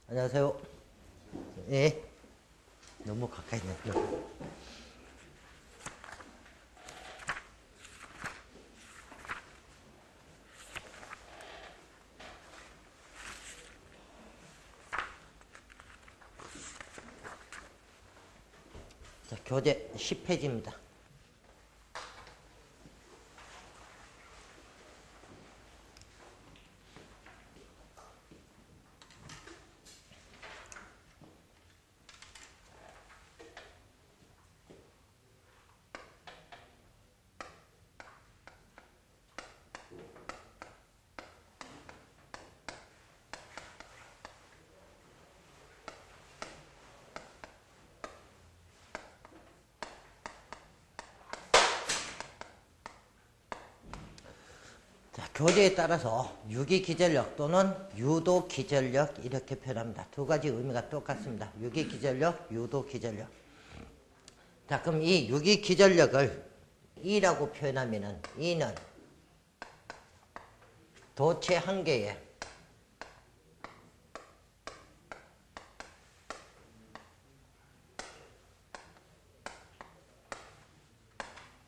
안녕하세요. 예. 너무 가까이 있네. 자, 교재 10페이지입니다. 자, 교재에 따라서 유기기전력 또는 유도기전력 이렇게 표현합니다. 두 가지 의미가 똑같습니다. 유기기전력, 유도기전력. 자, 그럼 이 유기기전력을 E라고 표현하면은 E는 도체 한 개에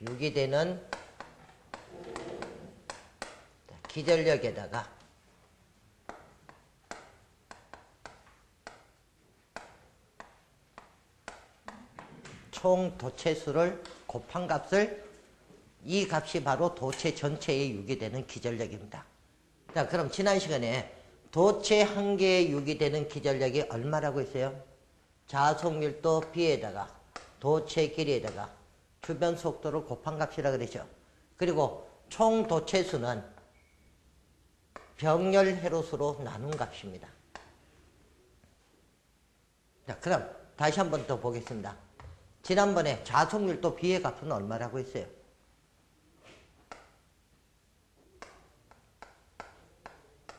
유기되는 기전력에다가 총 도체수를 곱한 값을 이 값이 바로 도체 전체에 유기되는 기전력입니다. 자, 그럼 지난 시간에 도체 한 개에 유기되는 기전력이 얼마라고 했어요? 자속밀도 B에다가 도체 길이에다가 주변 속도를 곱한 값이라 그랬죠. 그리고 총 도체수는 병렬 회로수로 나눈 값입니다. 자, 그럼 다시 한 번 더 보겠습니다. 지난번에 자속밀도 B의 값은 얼마라고 했어요?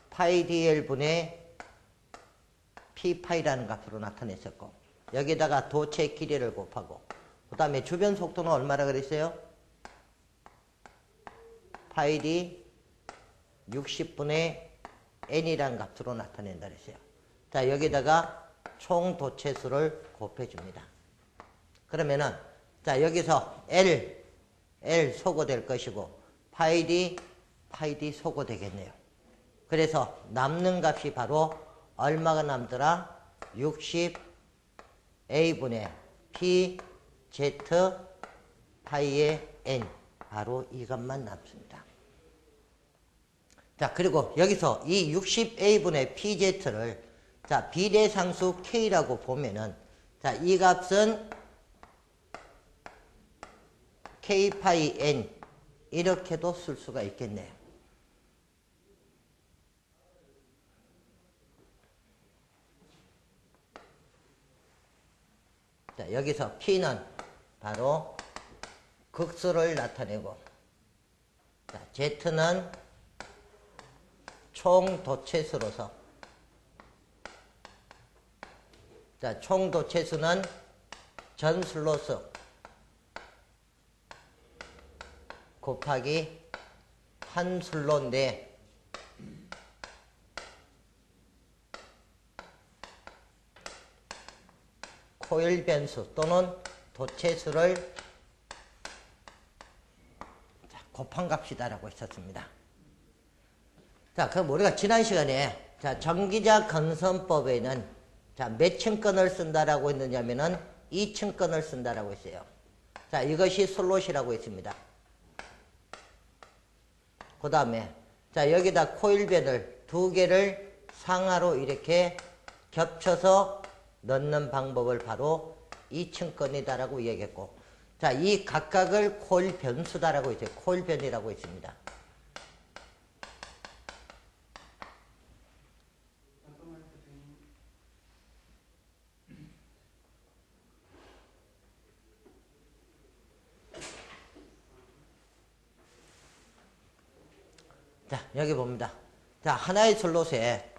파이 dl분의 p파이라는 값으로 나타냈었고, 여기다가 도체 길이를 곱하고, 그 다음에 주변 속도는 얼마라 그랬어요? 파이 d 60분의 n이라는 값으로 나타낸다 그랬어요. 자, 여기다가 총 도체수를 곱해줍니다. 그러면은, 자, 여기서 L 소거될 것이고, 파이 d 소거 되겠네요. 그래서 남는 값이 바로 얼마가 남더라? 60a분의 p z 파이의 n. 바로 이 값만 남습니다. 자, 그리고 여기서 이 60a분의 pz를 자, 비례상수 k라고 보면은 자, 이 값은 k 파이 n 이렇게도 쓸 수가 있겠네요. 자, 여기서 P는 바로 극수를 나타내고, 자, Z는 총 도체수로서, 자, 총 도체수는 전슬로수 곱하기 한 슬로인데, 코일 변수 또는 도체수를 곱한 값이다라고 했었습니다. 자, 그럼 우리가 지난 시간에 자, 전기자 건선법에는 자, 몇 층권을 쓴다라고 했느냐면은 2층권을 쓴다라고 했어요. 자, 이것이 슬롯이라고 했습니다. 그 다음에 자, 여기다 코일변을 두 개를 상하로 이렇게 겹쳐서 넣는 방법을 바로 2층권이다라고 얘기했고, 자, 이 각각을 코일 변수다라고 했어요. 코일 변이라고 했습니다. 자, 여기 봅니다. 자, 하나의 슬롯에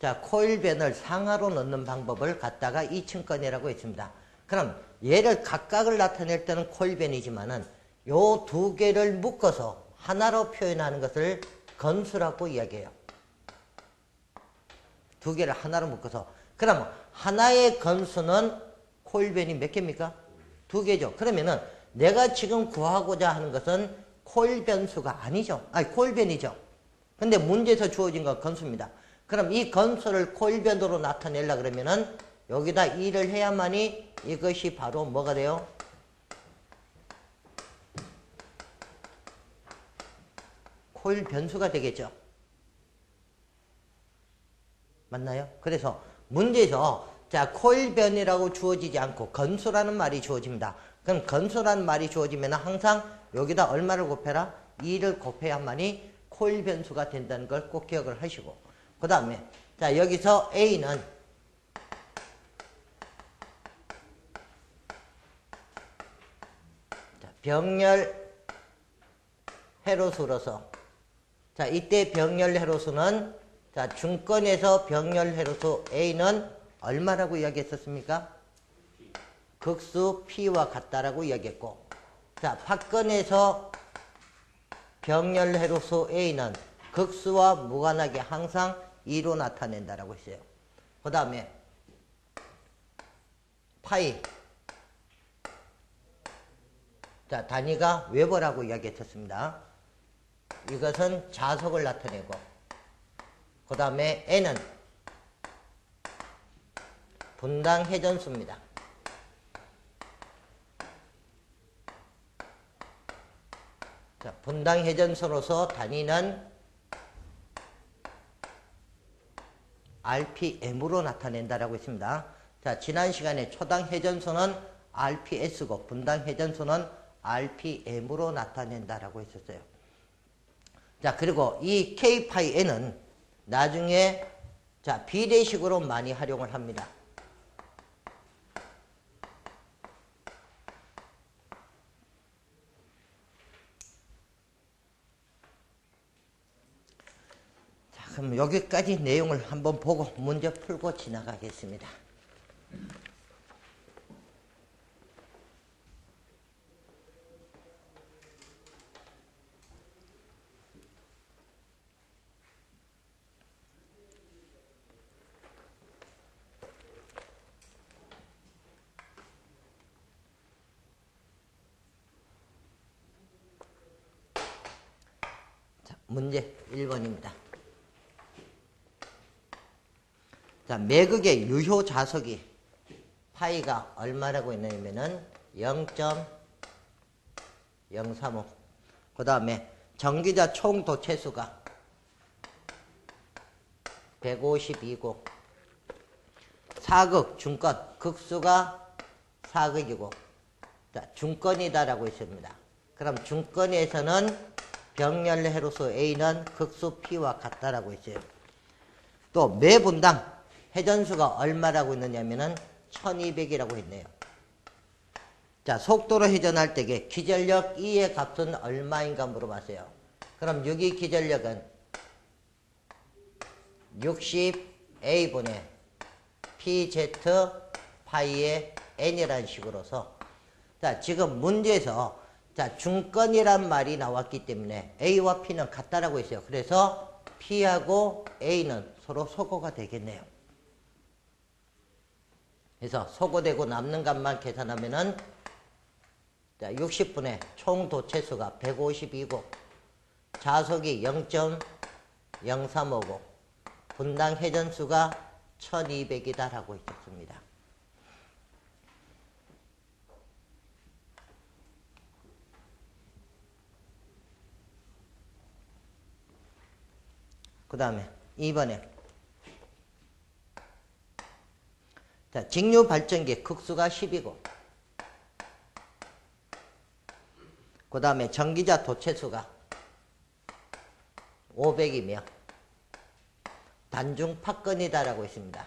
자, 코일변을 상하로 넣는 방법을 갖다가 2층권이라고 했습니다. 그럼 얘를 각각을 나타낼 때는 코일변이지만은 요 두 개를 묶어서 하나로 표현하는 것을 건수라고 이야기해요. 두 개를 하나로 묶어서. 그럼 하나의 건수는 코일변이 몇 개입니까? 2개죠. 그러면은 내가 지금 구하고자 하는 것은 코일 변수가 아니죠. 아니, 코일 변이죠. 근데 문제에서 주어진 건 건수입니다. 그럼 이 건수를 코일 변으로 나타내려 그러면은 여기다 2를 해야만이 이것이 바로 뭐가 돼요? 코일 변수가 되겠죠. 맞나요? 그래서 문제에서 자, 코일 변이라고 주어지지 않고 건수라는 말이 주어집니다. 그럼 건수라는 말이 주어지면 항상 여기다 얼마를 곱해라? 2를 곱해야만이 코일 변수가 된다는 걸 꼭 기억을 하시고, 그 다음에 자, 여기서 A는 병렬 회로수로서, 자, 이때 병렬 회로수는 자, 중건에서 병렬 회로수 A는 얼마라고 이야기했었습니까? 극수 P와 같다라고 이야기했고, 자, 파건에서 병렬 회로수 A는 극수와 무관하게 항상 2로 나타낸다라고 했어요. 그 다음에 파이, 자, 단위가 웨버라고 이야기했었습니다. 이것은 자속을 나타내고, 그 다음에 N은 분당 회전수입니다. 자, 분당 회전수로서 단위는 RPM으로 나타낸다라고 했습니다. 자, 지난 시간에 초당 회전수는 RPS고 분당 회전수는 RPM으로 나타낸다라고 했었어요. 자, 그리고 이 K-파이-N은 나중에 자, 비례식으로 많이 활용을 합니다. 자, 그럼 여기까지 내용을 한번 보고 문제 풀고 지나가겠습니다. 문제 1번입니다. 자, 매극의 유효 자석이 파이가 얼마라고 했냐면은 0.035. 그 다음에 전기자 총 도체수가 152고, 사극, 중건, 극수가 사극이고, 자, 중건이다라고 했습니다. 그럼 중건에서는 병렬 회로수 A는 극수 P와 같다라고 했어요. 또 매분당 회전수가 얼마라고 했느냐면은 1200이라고 했네요. 자, 속도로 회전할 때에 기전력 E의 값은 얼마인가 물어봤어요. 그럼 여기 기전력은 60A분의 PZ 파이의 N이라는 식으로서, 자, 지금 문제에서 자, 중건이란 말이 나왔기 때문에 A와 P는 같다라고 했어요. 그래서 P하고 A는 서로 소거가 되겠네요. 그래서 소거되고 남는 값만 계산하면은 자, 60분의 총 도체수가 152고, 자속이 0.035고, 분당 회전수가 1200이다라고 있었습니다. 그 다음에 2번에 자, 직류 발전기 극수가 10이고, 그 다음에 전기자 도체수가 500이며 단중 파건이다라고 있습니다.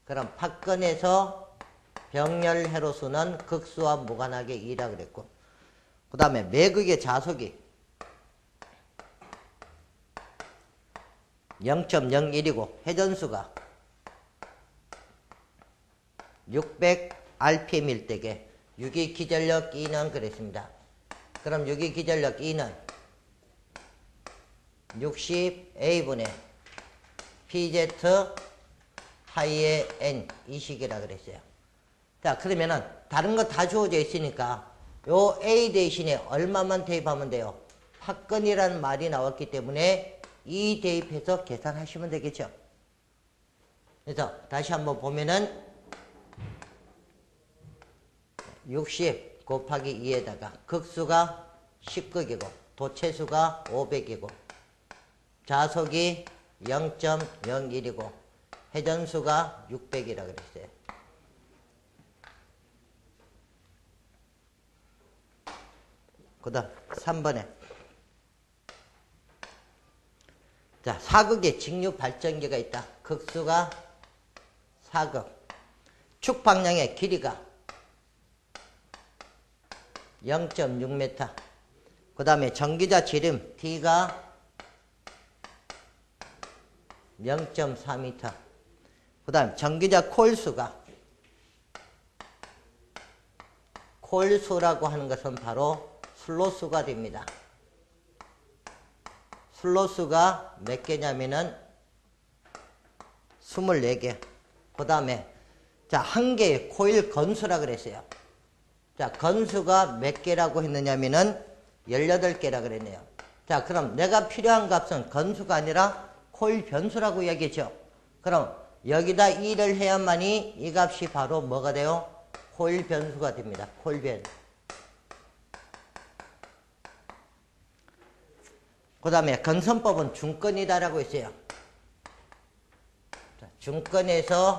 그럼 파건에서 병렬 회로수는 극수와 무관하게 2라 그랬고, 그 다음에 매극의 자속이 0.01이고 회전수가 600rpm일 때에 유기 기전력 2는 그랬습니다. 그럼 유기 기전력 2는 60A분의 PZ 파이의 n 이 식이라 그랬어요. 자, 그러면은 다른 거 다 주어져 있으니까 요 a 대신에 얼마만 대입하면 돼요? 합근이라는 말이 나왔기 때문에 2 대입해서 계산하시면 되겠죠. 그래서 다시 한번 보면은 60 곱하기 2에다가 극수가 10극이고 도체수가 500이고 자속이 0.01이고 회전수가 600이라 그랬어요. 그 다음 3번에 자, 사극에 직류 발전기가 있다. 극수가 4극. 축 방향의 길이가 0.6m. 그 다음에 전기자 지름 T가 0.4m. 그 다음 전기자 콜수가 콜수라고 하는 것은 바로 슬로수가 됩니다. 슬로수가 몇 개냐면은 24개. 그 다음에 자, 한 개의 코일 건수라 그랬어요. 자, 건수가 몇 개라고 했느냐면은 18개라 그랬네요. 자, 그럼 내가 필요한 값은 건수가 아니라 코일 변수라고 이야기했죠. 그럼 여기다 2를 해야만이 이 값이 바로 뭐가 돼요? 코일 변수가 됩니다. 코일 변. 그 다음에 건선법은 중건이다라고 했어요. 자, 중건에서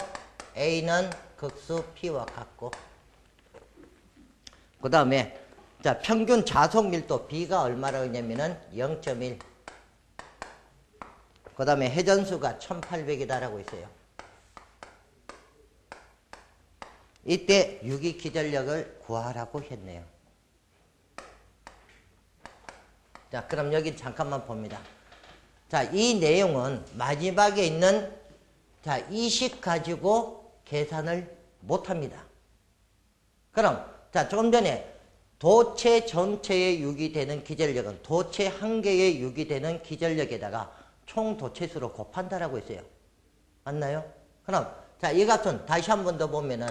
A는 극수 P와 같고 그 다음에 자, 평균 자속 밀도 B가 얼마라고 했냐면은 0.1. 그 다음에 회전수가 1800이다라고 했어요. 이때 유기 기전력을 구하라고 했네요. 자, 그럼 여기 잠깐만 봅니다. 자, 이 내용은 마지막에 있는 자, 이 식 가지고 계산을 못 합니다. 그럼 자, 조금 전에 도체 전체에 유기되는 기전력은 도체 한 개에 유기되는 기전력에다가 총 도체수로 곱한다라고 했어요. 맞나요? 그럼 자, 이 값은 다시 한 번 더 보면은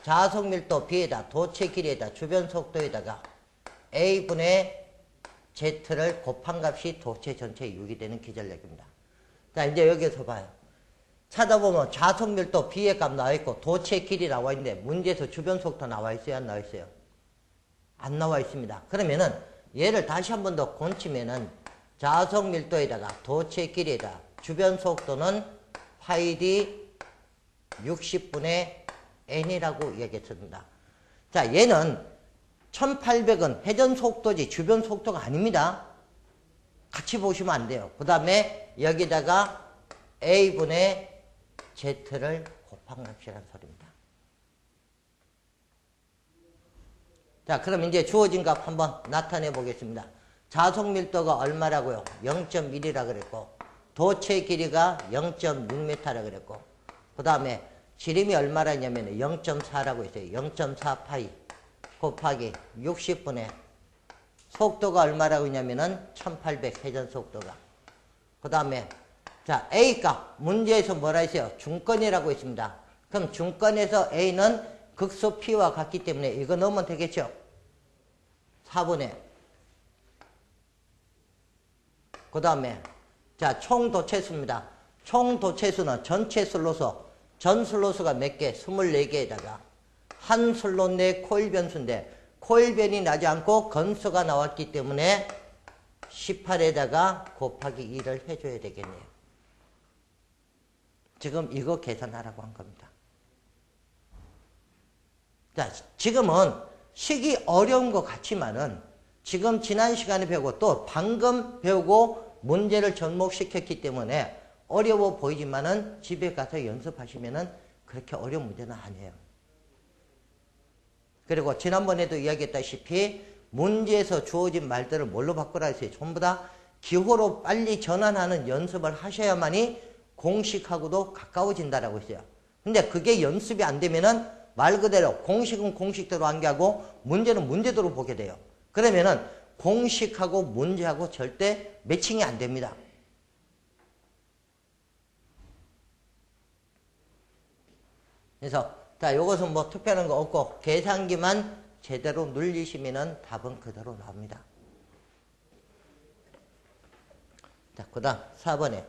자속 밀도 B에다 도체 길이에다 주변 속도에다가 A분의 Z를 곱한 값이 도체 전체에 유기되는 기전력입니다. 자, 이제 여기서 봐요. 찾아보면 자속 밀도 B의 값 나와 있고 도체 길이 나와 있는데 문제에서 주변 속도 나와 있어요? 안 나와 있어요? 안 나와 있습니다. 그러면은 얘를 다시 한 번 더 곤치면은 자속 밀도에다가 도체 길이에다 주변 속도는 파이 D 60분의 N이라고 얘기했습니다. 자, 얘는 1800은 회전 속도지 주변 속도가 아닙니다. 같이 보시면 안 돼요. 그 다음에 여기다가 A분의 Z를 곱한 값이라는 소리입니다. 자, 그럼 이제 주어진 값 한번 나타내 보겠습니다. 자속 밀도가 얼마라고요? 0.1이라 그랬고 도체 길이가 0.6m라 그랬고 그 다음에 지름이 얼마라냐면 0.4라고 했어요. 0.4 파이 곱하기 60분의 속도가 얼마라고 했냐면은 1800 회전 속도가. 그 다음에 자, A 값 문제에서 뭐라 했어요? 중건이라고 했습니다. 그럼 중건에서 A는 극소 P와 같기 때문에 이거 넣으면 되겠죠? 4분의 그 다음에 자, 총 도체수입니다. 총 도체수는 전체 슬로수 전 슬로수가 몇 개? 24개에다가 한 슬롯 내 코일 변수인데 코일 변이 나지 않고 건수가 나왔기 때문에 18에다가 곱하기 2를 해줘야 되겠네요. 지금 이거 계산하라고 한 겁니다. 자, 지금은 식이 어려운 것 같지만은 지금 지난 시간에 배우고 또 방금 배우고 문제를 접목시켰기 때문에 어려워 보이지만은 집에 가서 연습하시면은 그렇게 어려운 문제는 아니에요. 그리고 지난번에도 이야기했다시피 문제에서 주어진 말들을 뭘로 바꾸라 했어요? 전부 다 기호로 빨리 전환하는 연습을 하셔야만이 공식하고도 가까워진다라고 했어요. 근데 그게 연습이 안 되면은 말 그대로 공식은 공식대로 암기하고 문제는 문제대로 보게 돼요. 그러면은 공식하고 문제하고 절대 매칭이 안 됩니다. 그래서 자, 요것은 뭐 특별한 거 없고 계산기만 제대로 눌리시면은 답은 그대로 나옵니다. 자, 그 다음 4번에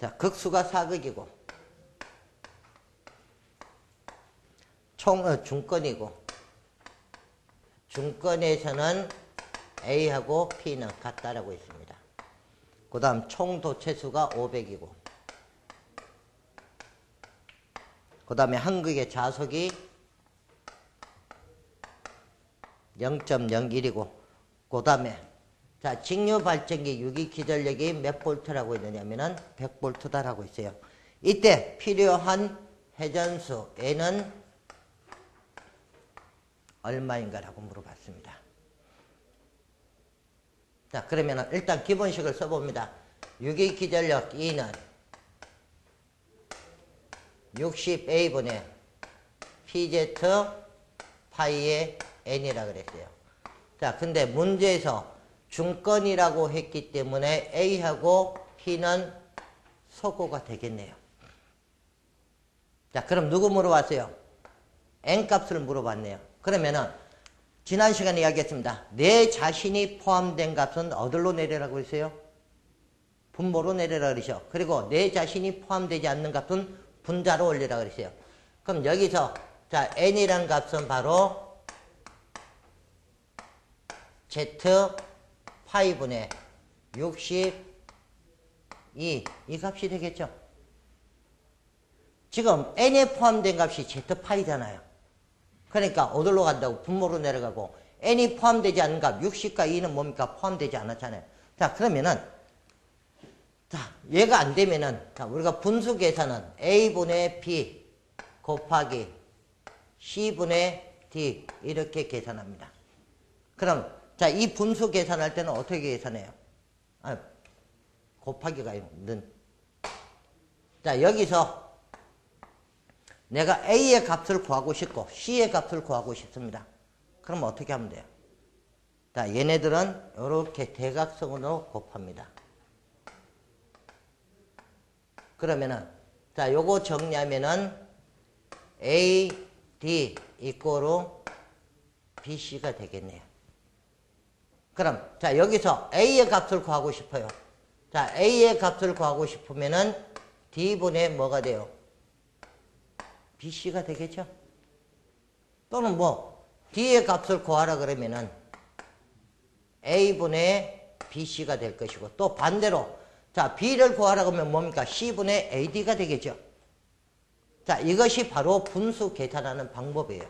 자, 극수가 사극이고 중건이고 중건에서는 A하고 P는 같다라고 했습니다. 그 다음 총 도체수가 500이고 그 다음에 한극의 자속이 0.01이고 그 다음에 자, 직류 발전기 유기 기전력이 몇 볼트라고 했느냐면은 100볼트다라고 했어요. 이때 필요한 회전수 N은 얼마인가라고 물어봤습니다. 자, 그러면은 일단 기본식을 써봅니다. 유기 기전력 E는 60A분의 PZ 파이의 N이라 그랬어요. 자, 근데 문제에서 중건이라고 했기 때문에 A하고 P는 소거가 되겠네요. 자, 그럼 누구 물어봤어요? N값을 물어봤네요. 그러면은 지난 시간에 이야기했습니다. 내 자신이 포함된 값은 어디로 내려라고 했어요? 분모로 내려라 그러죠. 그리고 내 자신이 포함되지 않는 값은 분자로 올리라 그랬어요. 그럼 여기서 자, N이라는 값은 바로 Z 파이분의 62 이 값이 되겠죠. 지금 N에 포함된 값이 Z 파이잖아요. 그러니까 어디로 간다고? 분모로 내려가고 N이 포함되지 않는 값 60과 2는 뭡니까? 포함되지 않았잖아요. 자, 그러면은 자, 얘가 안 되면은 자, 우리가 분수 계산은 A분의 B 곱하기 C분의 D 이렇게 계산합니다. 그럼 자, 이 분수 계산할 때는 어떻게 계산해요? 곱하기가 는. 자, 여기서 내가 A의 값을 구하고 싶고 C의 값을 구하고 싶습니다. 그럼 어떻게 하면 돼요? 자, 얘네들은 이렇게 대각선으로 곱합니다. 그러면은 자, 요거 정리하면은 A, D 이꼬로 BC가 되겠네요. 그럼 자, 여기서 A의 값을 구하고 싶어요. 자, A의 값을 구하고 싶으면은 D분의 뭐가 돼요? BC가 되겠죠? 또는 뭐 D의 값을 구하라 그러면은 A분의 BC가 될 것이고 또 반대로 자, B를 구하라 그러면 뭡니까? C분의 AD가 되겠죠? 자, 이것이 바로 분수 계산하는 방법이에요.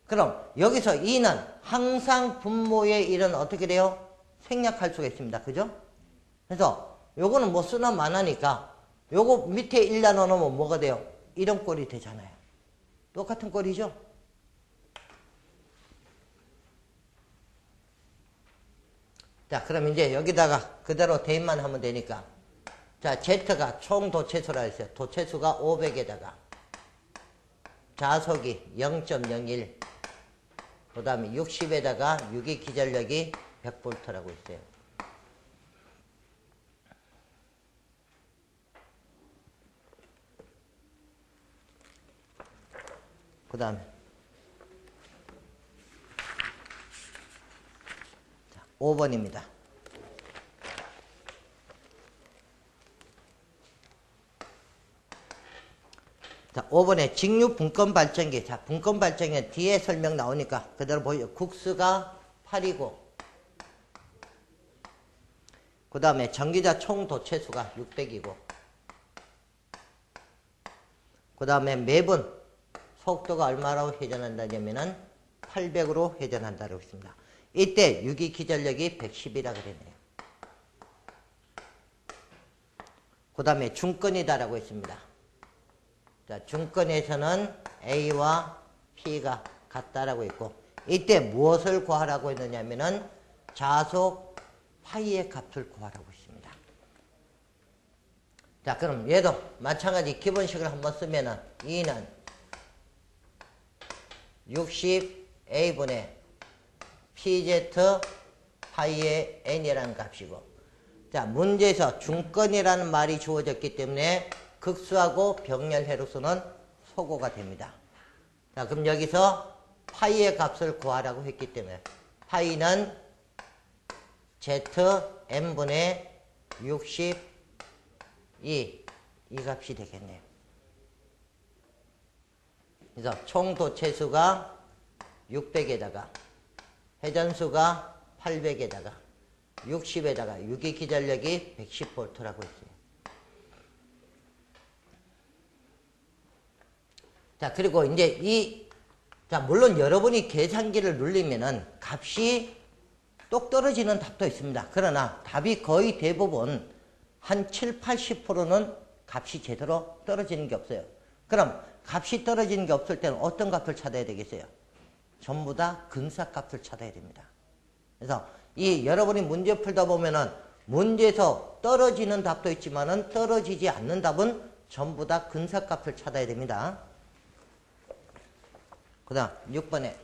그럼 여기서 2는 항상 분모의 1은 어떻게 돼요? 생략할 수가 있습니다. 그죠? 그래서 요거는 뭐 쓰나 마나니까 요거 밑에 1라 넣어놓으면 뭐가 돼요? 이런 꼴이 되잖아요. 똑같은 꼴이죠? 자, 그럼 이제 여기다가 그대로 대입만 하면 되니까 자, Z가 총 도체수라 했어요. 도체수가 500에다가 자속이 0.01 그 다음에 60에다가 유기 기전력이 100V라고 있어요. 그 다음에 5번입니다. 자, 5번에 직류 분권 발전기. 자, 분권 발전기는 뒤에 설명 나오니까 그대로 보여요. 국수가 8이고, 그 다음에 전기자 총 도체수가 600이고, 그 다음에 매분 속도가 얼마로 회전한다냐면은 800으로 회전한다고 했습니다. 이때 유기 기전력이 110이라 그랬네요. 그 다음에 중건이다라고 했습니다. 자, 중건에서는 A와 P가 같다라고 했고, 이때 무엇을 구하라고 했느냐면은 자속 파이의 값을 구하라고 했습니다. 자, 그럼 얘도 마찬가지 기본식을 한번 쓰면은 2는 60 A분의 PZ 파이의 N이라는 값이고, 자, 문제에서 중건이라는 말이 주어졌기 때문에 극수하고 병렬 해로수는 소거가 됩니다. 자, 그럼 여기서 파이의 값을 구하라고 했기 때문에 파이는 Zn분의 62, 이 값이 되겠네요. 그래서 총 도체수가 600에다가 회전수가 800에다가 60에다가 유기 기전력이 110V라고 했어요. 자, 그리고 이제 자, 물론 여러분이 계산기를 누르면은 값이 똑 떨어지는 답도 있습니다. 그러나 답이 거의 대부분 한 7, 80%는 값이 제대로 떨어지는 게 없어요. 그럼 값이 떨어지는 게 없을 때는 어떤 값을 찾아야 되겠어요? 전부 다 근사값을 찾아야 됩니다. 그래서 여러분이 문제 풀다 보면은 문제에서 떨어지는 답도 있지만은 떨어지지 않는 답은 전부 다 근사값을 찾아야 됩니다. 그 다음 6번에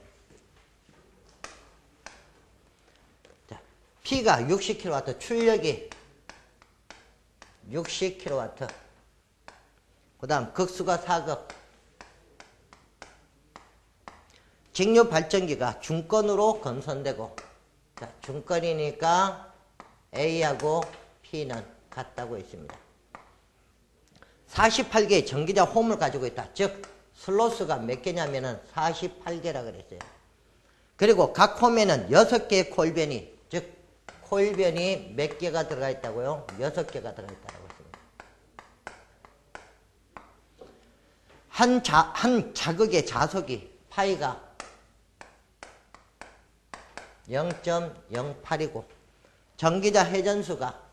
자, P가 60kW, 출력이 60kW. 그 다음 극수가 4급. 직류 발전기가 중건으로 건선되고, 자, 중건이니까 A하고 P는 같다고 했습니다. 48개의 전기자 홈을 가지고 있다. 즉 슬로스가 몇 개냐면은 48개라 그랬어요. 그리고 각 홈에는 6개의 코일변이, 즉 코일변이 몇 개가 들어가 있다고요? 6개가 들어가 있다고 했습니다. 한 자극의 자속이 파이가 0.08이고 전기자 회전수가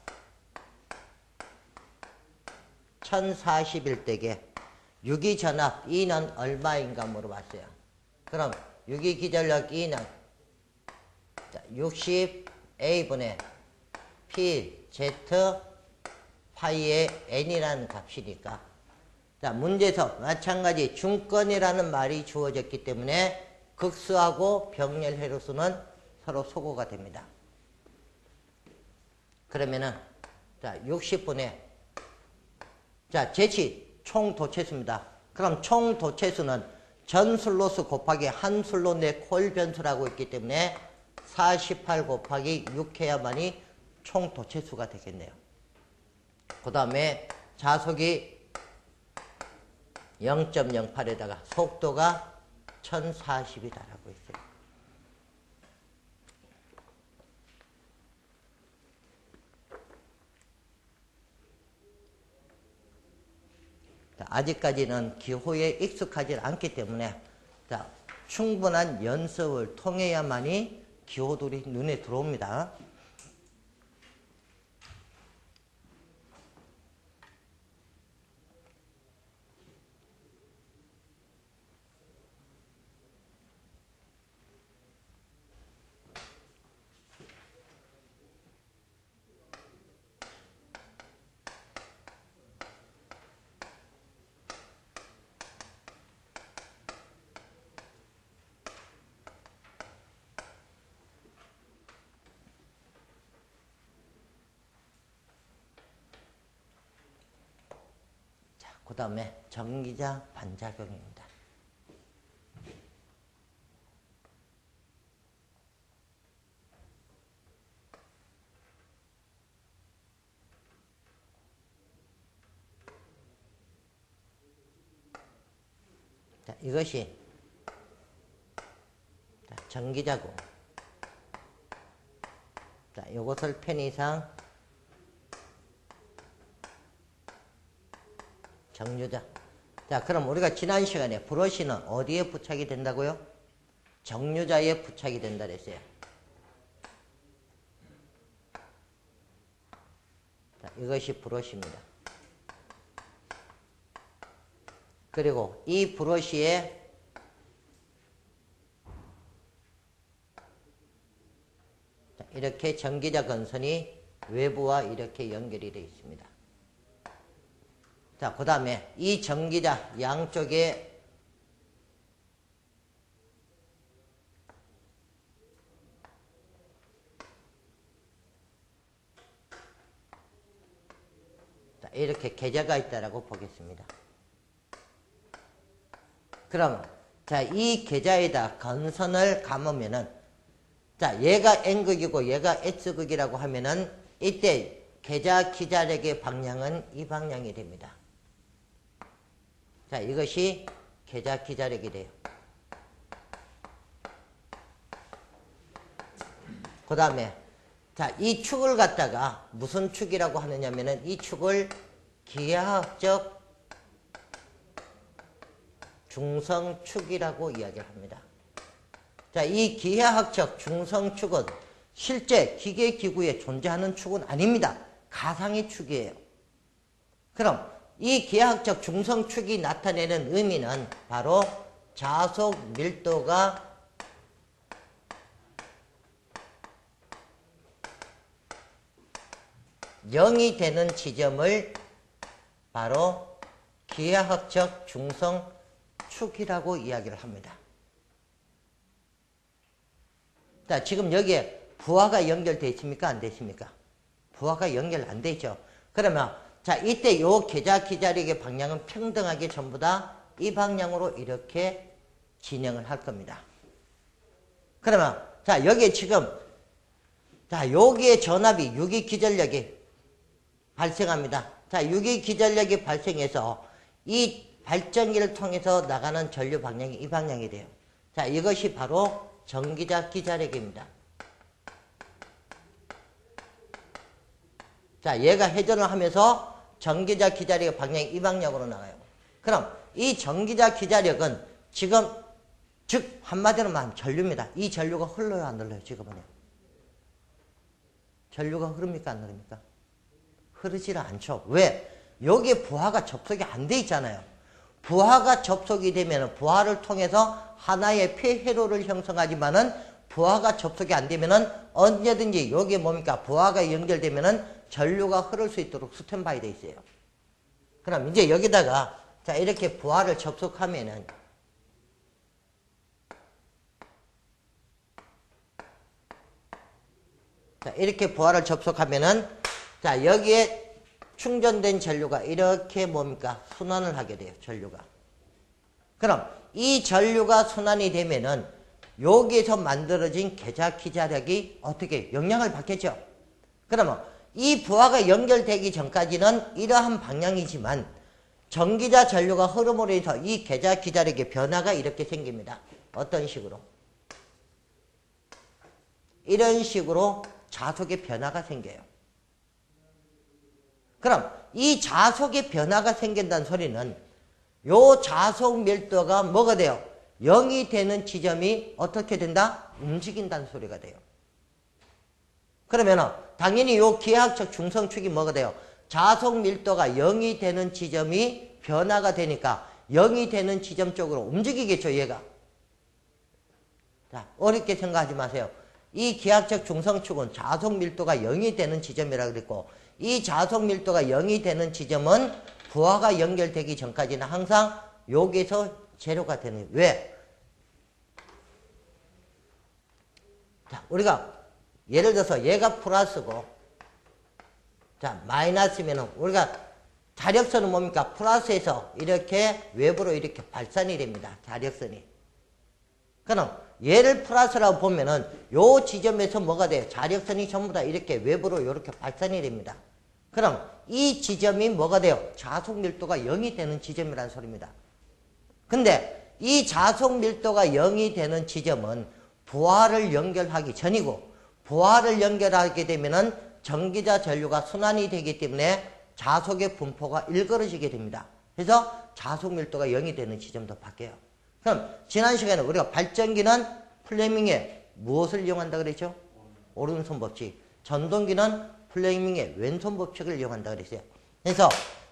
1041대개, 유기전압 E는 얼마인가 물어봤어요. 그럼 유기기전력 E는 60A분의 PZ 파이의 N이라는 값이니까, 자, 문제에서 마찬가지 중건이라는 말이 주어졌기 때문에 극수하고 병렬 해로수는 서로 소거가 됩니다. 그러면은 자, 60분의 자, 제치 총 도체수입니다. 그럼 총 도체수는 전 슬로스 곱하기 한 슬로 내 코일 변수라고 했기 때문에 48 곱하기 6 해야만이 총 도체수가 되겠네요. 그 다음에 자속이 0.08에다가 속도가 1040이다라고 했어요. 아직까지는 기호에 익숙하지 않기 때문에 자, 충분한 연습을 통해야만이 기호들이 눈에 들어옵니다. 그 다음에 전기자 반작용입니다. 자, 이것이 전기자고, 자, 이것을 편의상 정류자. 자, 그럼 우리가 지난 시간에 브러쉬는 어디에 부착이 된다고요? 정류자에 부착이 된다 그랬어요. 자, 이것이 브러쉬입니다. 그리고 이 브러쉬에 이렇게 전기자 건선이 외부와 이렇게 연결이 되어 있습니다. 자, 그 다음에 이 전기자 양쪽에 이렇게 계좌가 있다라고 보겠습니다. 그럼 자, 이 계좌에다 건선을 감으면은 자, 얘가 n극이고 얘가 s극이라고 하면은 이때 계좌 기자력의 방향은 이 방향이 됩니다. 자, 이것이 계좌 기자력이 돼요. 그 다음에 자, 이 축을 갖다가 무슨 축이라고 하느냐면은 이 축을 기하학적 중성축이라고 이야기를 합니다. 자, 이 기하학적 중성축은 실제 기계기구에 존재하는 축은 아닙니다. 가상의 축이에요. 그럼 이 기하학적 중성축이 나타내는 의미는 바로 자속 밀도가 0이 되는 지점을 바로 기하학적 중성축이라고 이야기를 합니다. 자, 지금 여기에 부하가 연결되어 있습니까? 안 되어 있습니까? 부하가 연결 안 되어 있죠. 그러면 자, 이때 요 계좌 기자력의 방향은 평등하게 전부 다 이 방향으로 이렇게 진행을 할 겁니다. 그러면 자, 여기에 지금 자, 여기에 전압이 유기기전력이 발생합니다. 자, 유기기전력이 발생해서 이 발전기를 통해서 나가는 전류 방향이 이 방향이 돼요. 자, 이것이 바로 전기자 기자력입니다. 자, 얘가 회전을 하면서 전기자 기자력의 방향이 이 방향으로 나가요. 그럼 이 전기자 기자력은 지금 즉 한마디로 말하면 전류입니다. 이 전류가 흘러요, 안 흘러요? 지금은요. 전류가 흐릅니까, 안 흐릅니까? 흐르지를 않죠. 왜? 여기에 부하가 접속이 안 돼 있잖아요. 부하가 접속이 되면 부하를 통해서 하나의 폐회로를 형성하지만은 부하가 접속이 안 되면은 언제든지 여기에 뭡니까? 부하가 연결되면은 전류가 흐를 수 있도록 스탠바이 돼 있어요. 그럼 이제 여기다가 자, 이렇게 부하를 접속하면은 자, 이렇게 부하를 접속하면은 자, 여기에 충전된 전류가 이렇게 뭡니까? 순환을 하게 돼요, 전류가. 그럼 이 전류가 순환이 되면은 여기에서 만들어진 계좌 기자력이 어떻게 영향을 받겠죠? 그러면 이 부하가 연결되기 전까지는 이러한 방향이지만 전기자 전류가 흐름으로 인해서 이 계좌 기자력의 변화가 이렇게 생깁니다. 어떤 식으로? 이런 식으로 자속의 변화가 생겨요. 그럼 이 자속의 변화가 생긴다는 소리는 요 자속 밀도가 뭐가 돼요? 0이 되는 지점이 어떻게 된다? 움직인다는 소리가 돼요. 그러면 당연히 요 기하학적 중성축이 뭐가 돼요? 자속 밀도가 0이 되는 지점이 변화가 되니까 0이 되는 지점 쪽으로 움직이겠죠, 얘가. 자, 어렵게 생각하지 마세요. 이 기하학적 중성축은 자속 밀도가 0이 되는 지점이라고 그랬고 이 자속 밀도가 0이 되는 지점은 부하가 연결되기 전까지는 항상 여기에서 제로가 되는. 왜? 자, 우리가 예를 들어서 얘가 플러스고 자, 마이너스면은 우리가 자력선은 뭡니까? 플러스에서 이렇게 외부로 이렇게 발산이 됩니다. 자력선이. 그럼 얘를 플러스라고 보면은 요 지점에서 뭐가 돼요? 자력선이 전부 다 이렇게 외부로 이렇게 발산이 됩니다. 그럼 이 지점이 뭐가 돼요? 자속 밀도가 0이 되는 지점이라는 소리입니다. 근데 이 자속 밀도가 0이 되는 지점은 부하를 연결하기 전이고 부하를 연결하게 되면은 전기자 전류가 순환이 되기 때문에 자속의 분포가 일그러지게 됩니다. 그래서 자속 밀도가 0이 되는 지점도 바뀌어요. 그럼 지난 시간에 우리가 발전기는 플레밍의 무엇을 이용한다 그랬죠? 오른손 법칙. 전동기는 플레밍의 왼손 법칙을 이용한다 그랬어요. 그래서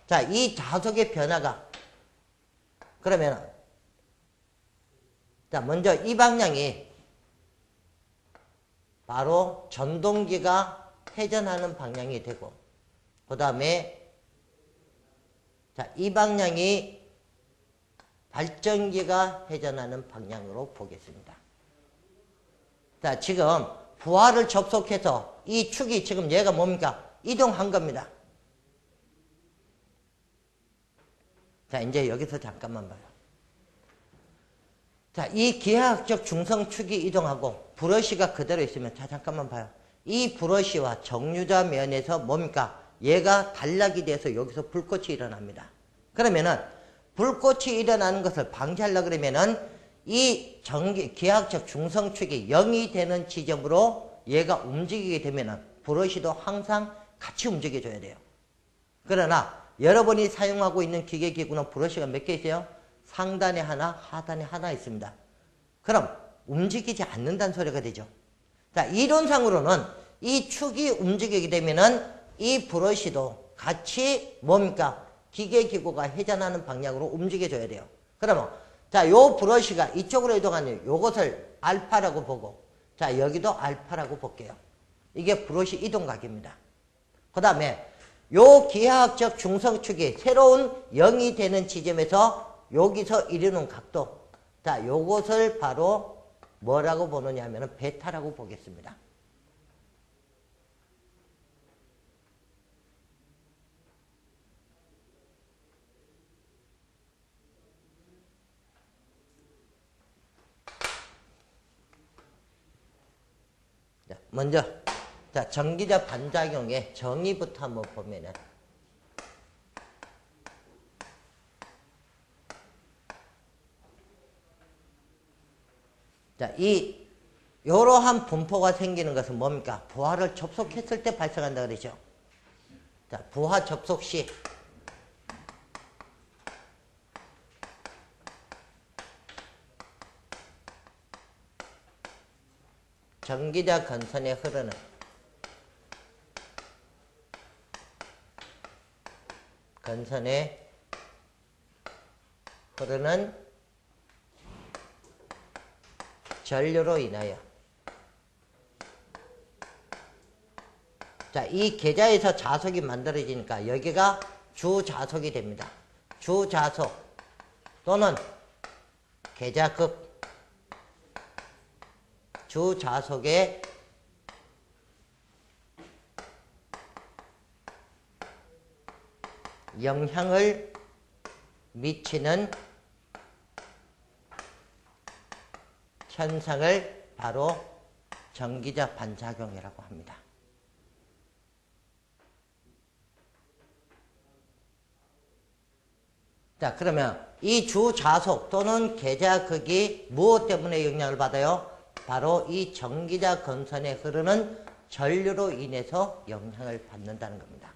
자, 이 자속의 변화가 그러면 자, 먼저 이 방향이 바로 전동기가 회전하는 방향이 되고 그 다음에 자, 이 방향이 발전기가 회전하는 방향으로 보겠습니다. 자, 지금 부하를 접속해서 이 축이 지금 얘가 뭡니까? 이동한 겁니다. 자, 이제 여기서 잠깐만 봐요. 자, 이 기하학적 중성축이 이동하고 브러쉬가 그대로 있으면, 자, 잠깐만 봐요. 이 브러쉬와 정류자 면에서 뭡니까? 얘가 단락이 돼서 여기서 불꽃이 일어납니다. 그러면은 불꽃이 일어나는 것을 방지하려고 그러면은 이 기하학적 중성축이 0이 되는 지점으로 얘가 움직이게 되면은 브러쉬도 항상 같이 움직여줘야 돼요. 그러나 여러분이 사용하고 있는 기계기구는 브러쉬가 몇 개 있어요? 상단에 하나, 하단에 하나 있습니다. 그럼 움직이지 않는다는 소리가 되죠. 자, 이론상으로는 이 축이 움직이게 되면은 이 브러쉬도 같이 뭡니까? 기계기구가 회전하는 방향으로 움직여줘야 돼요. 그러면 자, 요 브러쉬가 이쪽으로 이동하는 요것을 알파라고 보고, 자, 여기도 알파라고 볼게요. 이게 브러쉬 이동각입니다. 그 다음에 요 기하학적 중성축이 새로운 0이 되는 지점에서 여기서 이루는 각도, 자, 요것을 바로 뭐라고 보느냐 하면 베타라고 보겠습니다. 자, 먼저 자, 전기자 반작용의 정의부터 한번 보면은, 자, 이러한 분포가 생기는 것은 뭡니까? 부하를 접속했을 때 발생한다 그러죠. 자, 부하 접속 시 전기자 건선에 흐르는 전류로 인하여, 자, 이 계좌에서 자석이 만들어지니까 여기가 주자석이 됩니다. 주자석 또는 계좌극, 주자석에 영향을 미치는 현상을 바로 전기자 반작용이라고 합니다. 자, 그러면 이 주자석 또는 계좌극이 무엇 때문에 영향을 받아요? 바로 이 전기자 건선에 흐르는 전류로 인해서 영향을 받는다는 겁니다.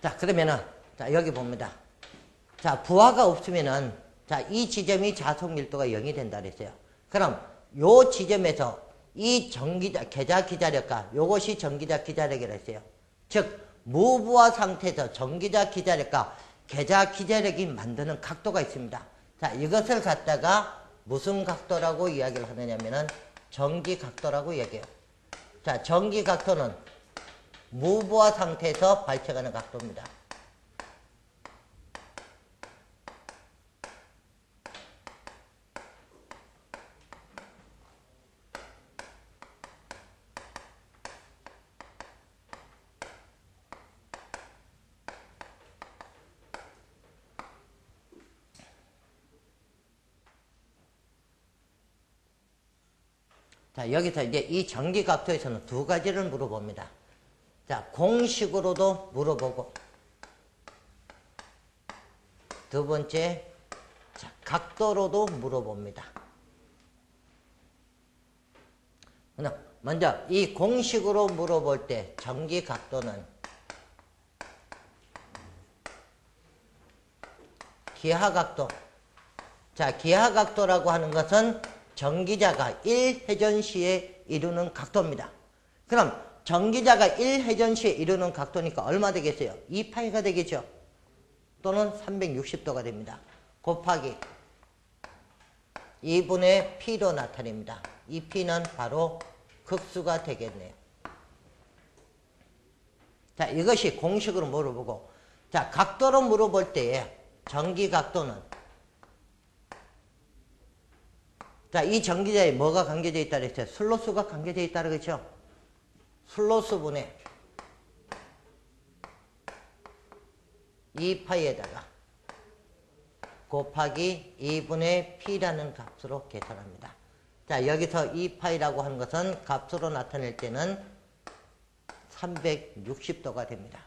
자, 그러면은, 자, 여기 봅니다. 자, 부하가 없으면은, 자, 이 지점이 자석 밀도가 0이 된다 그랬어요. 그럼, 요 지점에서 이 전기자, 계좌 기자력과 요것이 전기자 기자력이라 했어요. 즉, 무부하 상태에서 전기자 기자력과 계좌 기자력이 만드는 각도가 있습니다. 자, 이것을 갖다가 무슨 각도라고 이야기를 하느냐면은 전기 각도라고 얘기해요. 자, 전기 각도는 무부하 상태에서 발생하는 각도입니다. 자, 여기서 이제 이 전기 각도에서는 두 가지를 물어봅니다. 자, 공식으로도 물어보고, 두 번째, 자, 각도로도 물어봅니다. 먼저 이 공식으로 물어볼 때 전기 각도는 기하각도. 자, 기하각도라고 하는 것은 전기자가 1회전 시에 이루는 각도입니다. 그럼 전기자가 1회전 시에 이루는 각도니까 얼마 되겠어요? 2파이가 되겠죠? 또는 360도가 됩니다. 곱하기 2분의 P로 나타냅니다. 이 P는 바로 극수가 되겠네요. 자, 이것이 공식으로 물어보고, 자, 각도로 물어볼 때에 전기 각도는 자, 이 전기자에 뭐가 관계되어 있다 그랬어요? 슬로스가 관계되어 있다 그랬죠? 슬로스분의 2파이에다가 곱하기 2분의 P라는 값으로 계산합니다. 자, 여기서 2파이라고 하는 것은 값으로 나타낼 때는 360도가 됩니다.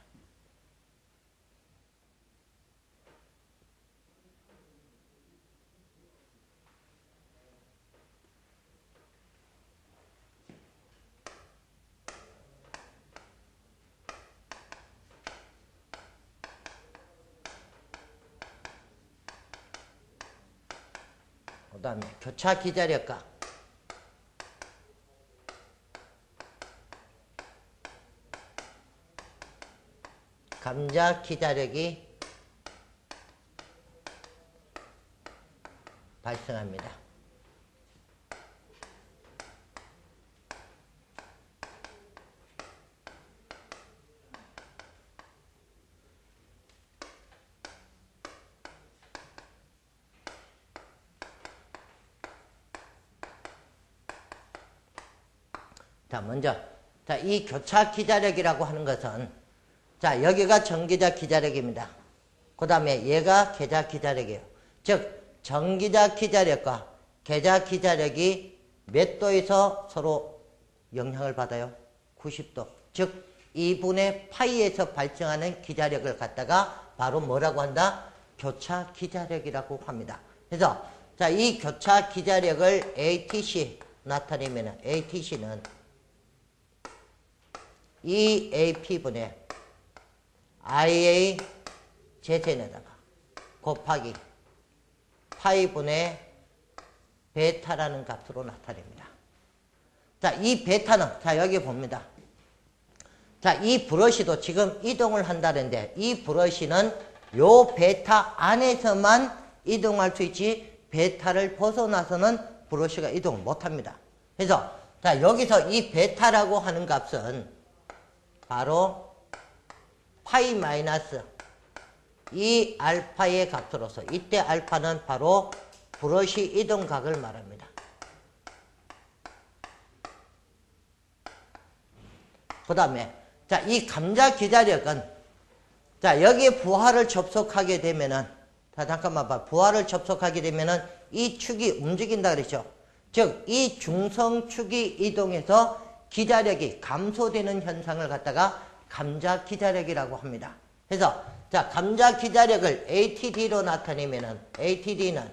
그 다음에 교차 기자력과 감자 기자력이 발생합니다. 자, 먼저, 자, 이 교차 기자력이라고 하는 것은, 자, 여기가 전기자 기자력입니다. 그 다음에 얘가 계자 기자력이에요. 즉, 전기자 기자력과 계자 기자력이 몇 도에서 서로 영향을 받아요? 90도. 즉, 2분의 파이에서 발생하는 기자력을 갖다가 바로 뭐라고 한다? 교차 기자력이라고 합니다. 그래서, 자, 이 교차 기자력을 ATC 나타내면 ATC는 EAP분의 IA 제곱에다가 곱하기 파이분의 베타라는 값으로 나타냅니다. 자, 이 베타는, 자, 여기 봅니다. 자, 이 브러쉬도 지금 이동을 한다는데, 이 브러쉬는 요 베타 안에서만 이동할 수 있지, 베타를 벗어나서는 브러쉬가 이동을 못 합니다. 그래서, 자, 여기서 이 베타라고 하는 값은 바로 파이 마이너스 이 알파의 값으로서, 이때 알파는 바로 브러쉬 이동각을 말합니다. 그 다음에, 자, 이 감자 기자력은, 자, 여기에 부하를 접속하게 되면은, 자, 잠깐만 봐. 부하를 접속하게 되면은 이 축이 움직인다 그랬죠. 즉, 이 중성축이 이동해서 기자력이 감소되는 현상을 갖다가 감자 기자력이라고 합니다. 그래서, 자, 감자 기자력을 ATD로 나타내면은, ATD는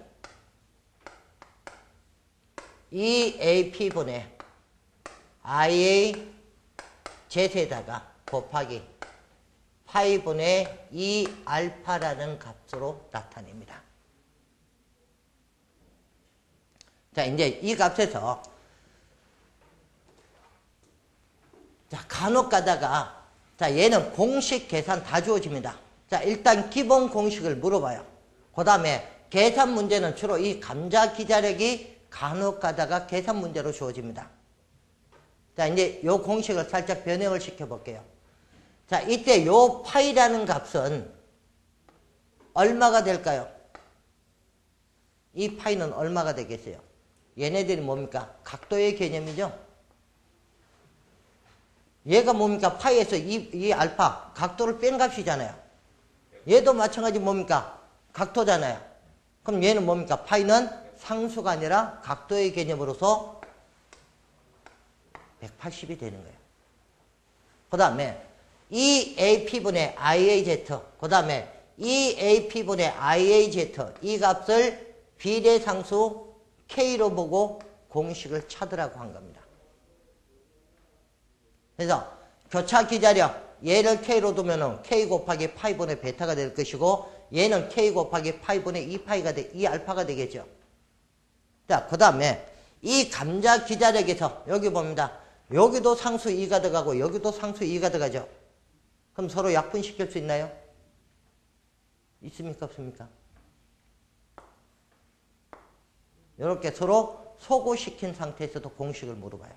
EAP분의 IA Z에다가 곱하기 파이분의 2알파라는 값으로 나타냅니다. 자, 이제 이 값에서, 자, 간혹 가다가, 자, 얘는 공식 계산 다 주어집니다. 자, 일단 기본 공식을 물어봐요. 그 다음에 계산 문제는 주로 이 감자 기자력이 간혹 가다가 계산 문제로 주어집니다. 자, 이제 요 공식을 살짝 변형을 시켜볼게요. 자, 이때 요 파이라는 값은 얼마가 될까요? 이 파이는 얼마가 되겠어요? 얘네들이 뭡니까? 각도의 개념이죠? 얘가 뭡니까? 파이에서 이 알파, 각도를 뺀 값이잖아요. 얘도 마찬가지 뭡니까? 각도잖아요. 그럼 얘는 뭡니까? 파이는 상수가 아니라 각도의 개념으로서 180이 되는 거예요. 그 다음에 EAP분의 IAZ, 그 다음에 EAP분의 IAZ, 이 값을 비례상수 K로 보고 공식을 찾으라고 한 겁니다. 그래서 교차 기자력, 얘를 K로 두면은 K 곱하기 파이분의 베타가 될 것이고, 얘는 K 곱하기 파이분의 2알파가 되겠죠. 자, 그 다음에 이 감자 기자력에서 여기 봅니다. 여기도 상수 2가 들어가고 여기도 상수 2가 들어가죠. 그럼 서로 약분시킬 수 있나요? 있습니까? 없습니까? 이렇게 서로 소고시킨 상태에서도 공식을 물어봐요.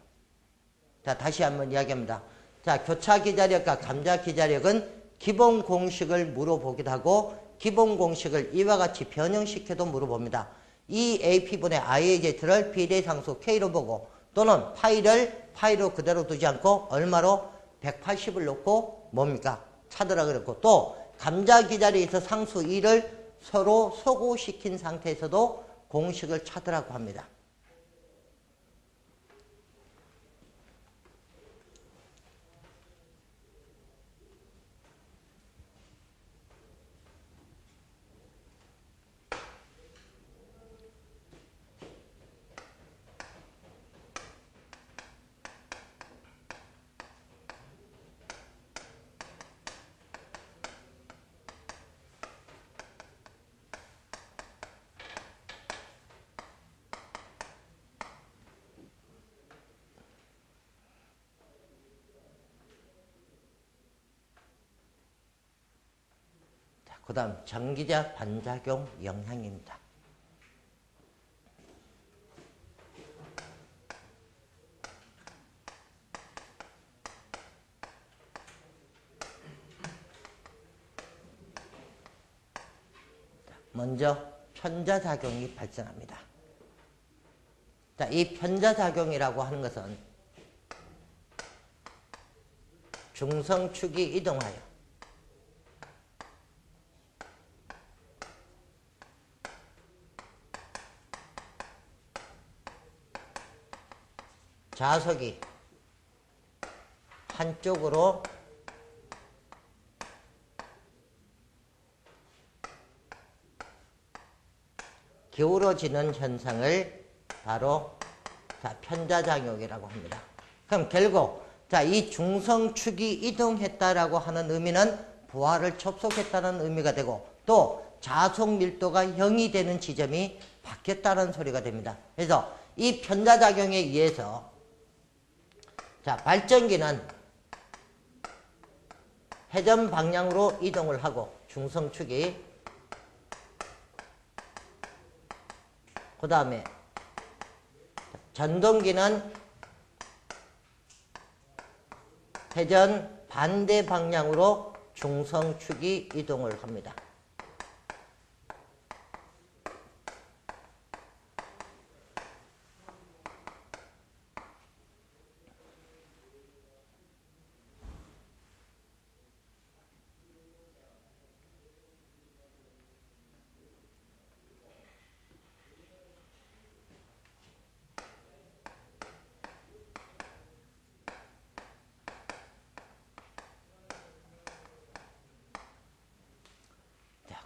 자, 다시 한번 이야기합니다. 자, 교차 기자력과 감자 기자력은 기본 공식을 물어보기도 하고 기본 공식을 이와 같이 변형시켜도 물어봅니다. 이 AP분의 IAZ를 비대상수 K로 보고 또는 파이를 파이로 그대로 두지 않고 얼마로 180을 놓고 뭡니까? 찾으라 그랬고 또 감자 기다리에서 상수 2를 서로 소고시킨 상태에서도 공식을 찾으라고 합니다. 그 다음 전기자 반작용 영향입니다. 먼저 편자작용이 발생합니다. 자, 이 편자작용이라고 하는 것은 중성축이 이동하여 자석이 한쪽으로 기울어지는 현상을 바로 편자작용이라고 합니다. 그럼 결국 이 중성축이 이동했다라고 하는 의미는 부하를 접속했다는 의미가 되고 또 자속 밀도가 0이 되는 지점이 바뀌었다는 소리가 됩니다. 그래서 이 편자작용에 의해서 발전기는 회전 방향으로 이동을 하고 중성축이 그 다음에 전동기는 회전 반대 방향으로 중성축이 이동을 합니다.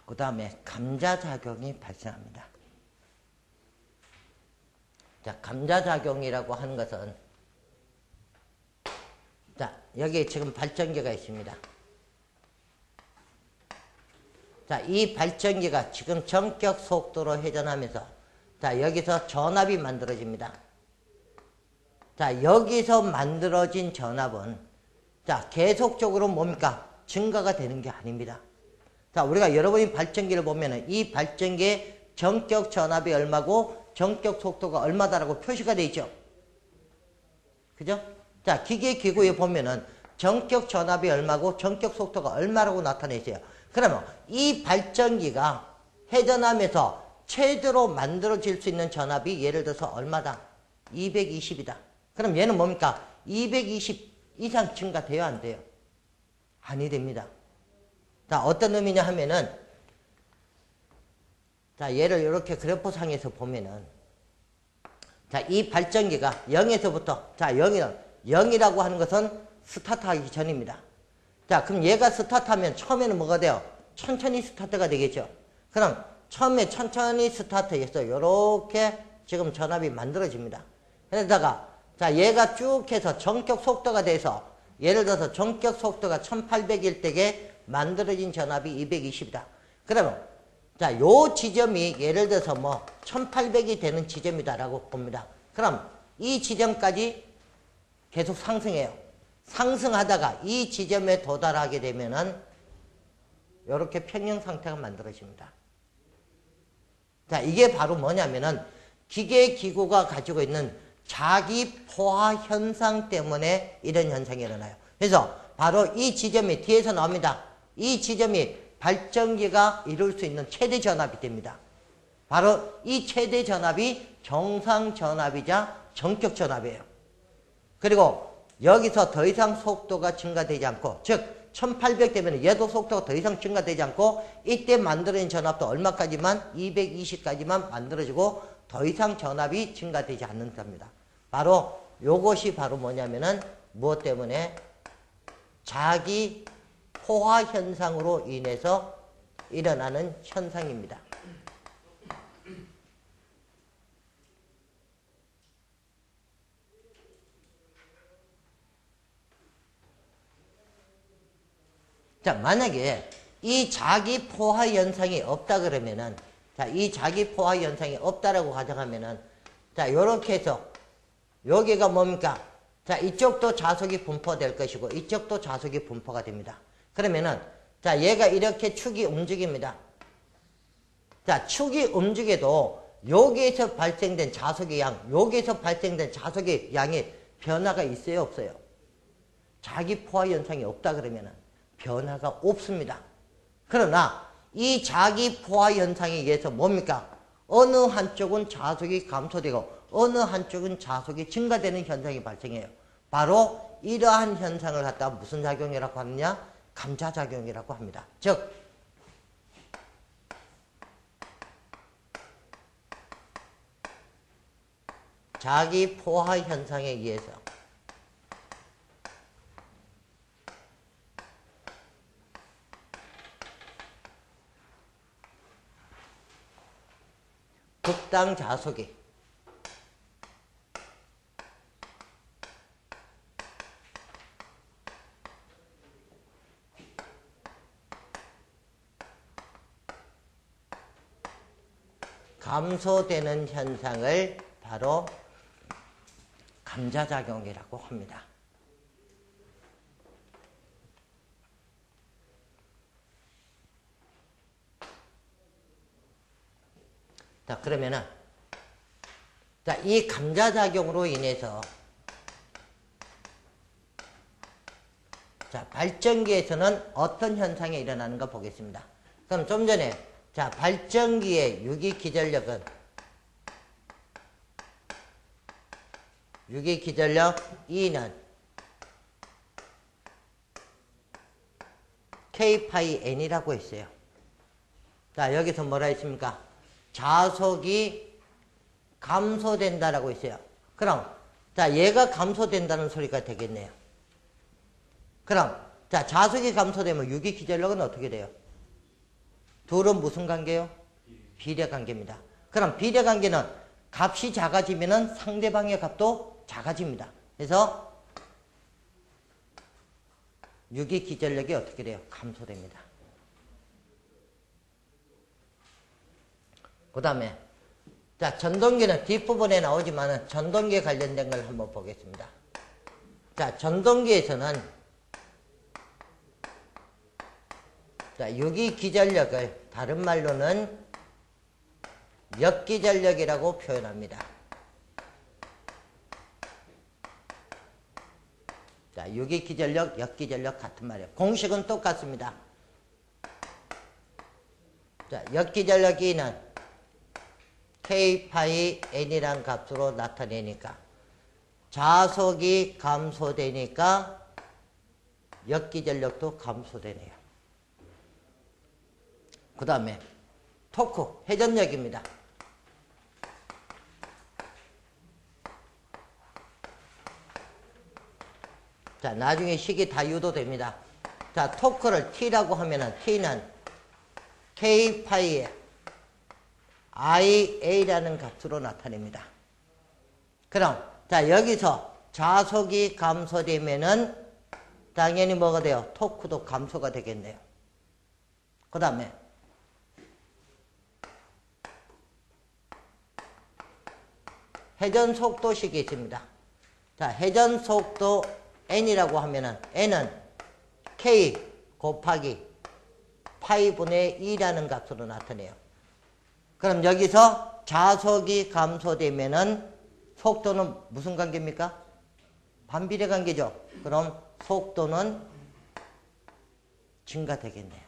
그 다음에 감자작용이 발생합니다. 감자작용이라고 하는 것은 여기 지금 발전기가 있습니다. 이 발전기가 지금 전격 속도로 회전하면서 여기서 전압이 만들어집니다. 여기서 만들어진 전압은 계속적으로 뭡니까? 증가가 되는 게 아닙니다. 우리가 여러분이 발전기를 보면은 이 발전기의 전격 전압이 얼마고 전격 속도가 얼마다라고 표시가 되어 있죠. 그죠? 기계 기구에 보면은 전격 전압이 얼마고 전격 속도가 얼마라고 나타내 있어요. 그러면 이 발전기가 회전하면서 최대로 만들어질 수 있는 전압이 예를 들어서 얼마다? 220이다. 그럼 얘는 뭡니까? 220 이상 증가돼야 안 돼요? 아니 됩니다. 어떤 의미냐 하면은 얘를 이렇게 그래프상에서 보면은 이 발전기가 0에서부터 0이라고 하는 것은 스타트하기 전입니다. 그럼 얘가 스타트하면 처음에는 뭐가 돼요? 천천히 스타트가 되겠죠. 그럼 처음에 천천히 스타트해서 이렇게 지금 전압이 만들어집니다. 그러다가 얘가 쭉 해서 전격 속도가 돼서 예를 들어서 전격 속도가 1800일 때에 만들어진 전압이 220이다. 그러면 요 지점이 예를 들어서 1800이 되는 지점이다라고 봅니다. 그럼 이 지점까지 계속 상승해요. 상승하다가 이 지점에 도달하게 되면은 이렇게 평형 상태가 만들어집니다. 이게 바로 뭐냐면은 기계 기구가 가지고 있는 자기 포화 현상 때문에 이런 현상이 일어나요. 그래서 바로 이 지점이 뒤에서 나옵니다. 이 지점이 발전기가 이룰 수 있는 최대 전압이 됩니다. 바로 이 최대 전압이 정상 전압이자 전격 전압이에요. 그리고 여기서 더 이상 속도가 증가되지 않고, 즉 1800 되면 얘도 속도가 더 이상 증가되지 않고, 이때 만들어진 전압도 얼마까지만? 220까지만 만들어지고 더 이상 전압이 증가되지 않는답니다. 바로 요것이 바로 뭐냐면은 무엇 때문에? 자기 포화 현상으로 인해서 일어나는 현상입니다. 자, 만약에 이 자기 포화 현상이 없다 그러면은, 자, 이 자기 포화 현상이 없다라고 가정하면은, 자, 요렇게 해서, 여기가 뭡니까? 자, 이쪽도 자속이 분포될 것이고, 이쪽도 자속이 분포가 됩니다. 그러면은, 자, 얘가 이렇게 축이 움직입니다. 자, 축이 움직여도, 여기에서 발생된 자속의 양, 여기에서 발생된 자속의 양이 변화가 있어요, 없어요? 자기 포화 현상이 없다 그러면은, 변화가 없습니다. 그러나 이 자기 포화 현상에 의해서 뭡니까? 어느 한쪽은 자속이 감소되고 어느 한쪽은 자속이 증가되는 현상이 발생해요. 바로 이러한 현상을 갖다가 무슨 작용이라고 하느냐? 감자작용이라고 합니다. 즉 자기 포화 현상에 의해서 극당 자속이 감소되는 현상을 바로 감자작용이라고 합니다. 자, 그러면은, 자, 이 감자작용으로 인해서, 자, 발전기에서는 어떤 현상이 일어나는가 보겠습니다. 그럼 좀 전에, 자, 발전기의 유기기전력은, 유기기전력 E는 K-파이 N이라고 했어요. 자, 여기서 뭐라 했습니까? 자속이 감소된다라고 했어요. 그럼, 자, 얘가 감소된다는 소리가 되겠네요. 그럼, 자, 자속이 감소되면 유기기전력은 어떻게 돼요? 둘은 무슨 관계요? 비례관계입니다. 그럼 비례관계는 값이 작아지면 상대방의 값도 작아집니다. 그래서 유기기전력이 어떻게 돼요? 감소됩니다. 그 다음에 자, 전동기는 뒷부분에 나오지만 전동기에 관련된 걸 한번 보겠습니다. 자, 전동기에서는 자, 유기기전력을 다른 말로는 역기전력이라고 표현합니다. 자, 유기기전력, 역기전력 같은 말이에요. 공식은 똑같습니다. 자, 역기전력 E는 K-파이 N이란 값으로 나타내니까 자속이 감소되니까 역기전력도 감소되네요. 그 다음에 토크, 회전력입니다. 자, 나중에 식이 다 유도됩니다. 자, 토크를 T라고 하면은 T는 K-파이에 IA라는 값으로 나타냅니다. 그럼, 자, 여기서 자속이 감소되면은 당연히 뭐가 돼요? 토크도 감소가 되겠네요. 그 다음에 회전 속도식이 있습니다. 자, 회전 속도 N이라고 하면은 N은 K 곱하기 파이분의 2라는 값으로 나타내요. 그럼 여기서 자속이 감소되면은 속도는 무슨 관계입니까? 반비례 관계죠. 그럼 속도는 증가되겠네요.